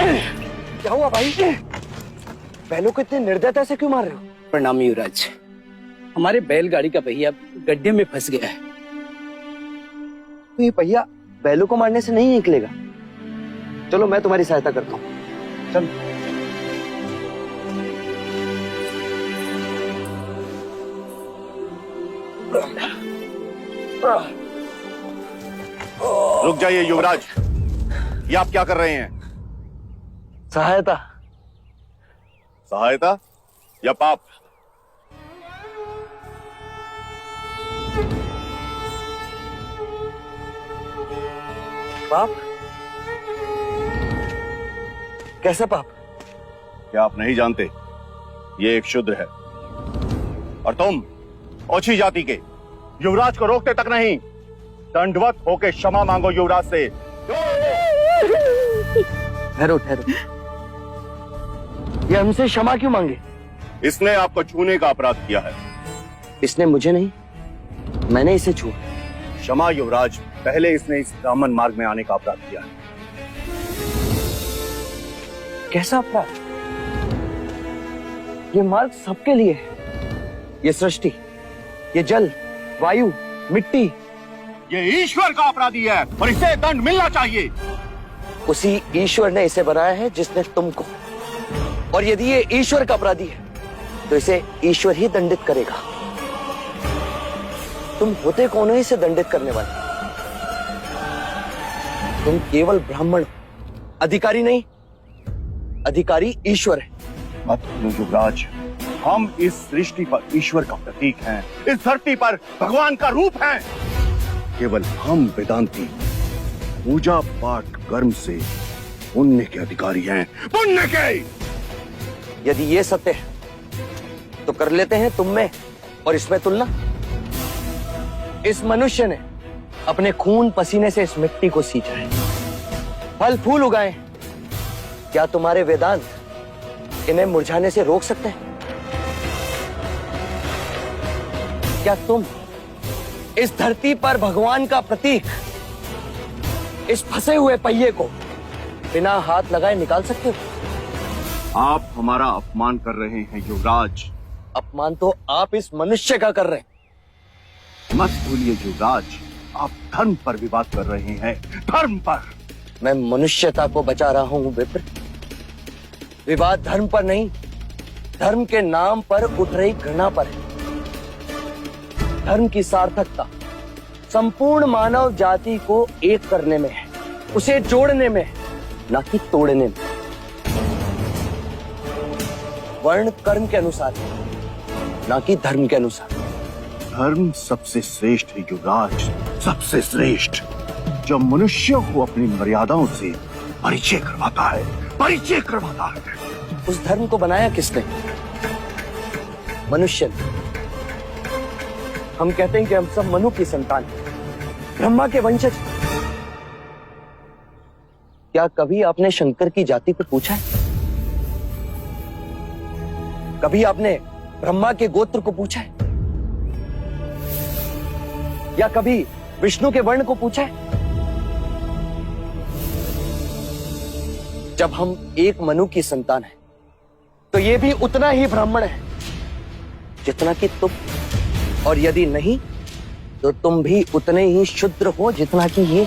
क्या हुआ भाई? बैलों को इतने निर्दयता से क्यों मार रहे हो? प्रणाम युवराज, हमारे बैलगाड़ी का पहिया गड्ढे में फंस गया है। तो ये पहिया बैलों को मारने से नहीं निकलेगा। चलो मैं तुम्हारी सहायता करता हूँ। चल। रुक जाइए युवराज, ये आप क्या कर रहे हैं? सहायता। सहायता या पाप? पाप? कैसा पाप? क्या आप नहीं जानते? ये एक शूद्र है और तुम ओछी जाति के युवराज को रोकते तक नहीं, दंडवत होके क्षमा मांगो युवराज से। ठहरो ठहरो, ये हमसे क्षमा क्यों मांगे? इसने आपको छूने का अपराध किया है। इसने मुझे नहीं, मैंने इसे छुआ। क्षमा युवराज, पहले इसने इस ब्राह्मण मार्ग में आने का अपराध किया है। कैसा अपराध? ये मार्ग सबके लिए है। ये सृष्टि, ये जल, वायु, मिट्टी, ये ईश्वर का अपराधी है और इसे दंड मिलना चाहिए। उसी ईश्वर ने इसे बनाया है जिसने तुमको, और यदि ये ईश्वर का अपराधी है तो इसे ईश्वर ही दंडित करेगा। तुम होते कौन हो इसे दंडित करने वाले? तुम केवल ब्राह्मण हो, अधिकारी नहीं। अधिकारी ईश्वर है। मत भूलो युवराज, हम इस सृष्टि पर ईश्वर का प्रतीक हैं, इस धरती पर भगवान का रूप हैं। केवल हम वेदांती पूजा पाठ कर्म से पुण्य के अधिकारी हैं, पुण्य के। यदि ये सत्य है तो कर लेते हैं तुम में और इसमें तुलना। इस मनुष्य ने अपने खून पसीने से इस मिट्टी को सींचा है, फल फूल उगाए। क्या तुम्हारे वेदांत इन्हें मुरझाने से रोक सकते हैं? क्या तुम इस धरती पर भगवान का प्रतीक, इस फंसे हुए पहिए को बिना हाथ लगाए निकाल सकते हो? आप हमारा अपमान कर रहे हैं युवराज। अपमान तो आप इस मनुष्य का कर रहे हैं। मत भूलिए युवराज, आप धर्म पर विवाद कर रहे हैं, धर्म पर। मैं मनुष्यता को बचा रहा हूं विप्र। विवाद धर्म पर नहीं, धर्म के नाम पर उठ रही घृणा पर है। धर्म की सार्थकता संपूर्ण मानव जाति को एक करने में है, उसे जोड़ने में है, ना कि तोड़ने में। वर्ण कर्म के अनुसार, ना कि धर्म के अनुसार। धर्म सबसे श्रेष्ठ है युवराज, सबसे श्रेष्ठ, जो मनुष्य को अपनी मर्यादाओं से परिचय करवाता है, परिचय करवाता है। उस धर्म को बनाया किसने? मनुष्य ने। हम कहते हैं कि हम सब मनु की संतान हैं, ब्रह्मा के वंशज। क्या कभी आपने शंकर की जाति को पूछा है? कभी आपने ब्रह्मा के गोत्र को पूछा है? या कभी विष्णु के वर्ण को पूछा है? जब हम एक मनु की संतान हैं, तो ये भी उतना ही ब्राह्मण है जितना कि तुम, और यदि नहीं तो तुम भी उतने ही शूद्र हो जितना कि ये।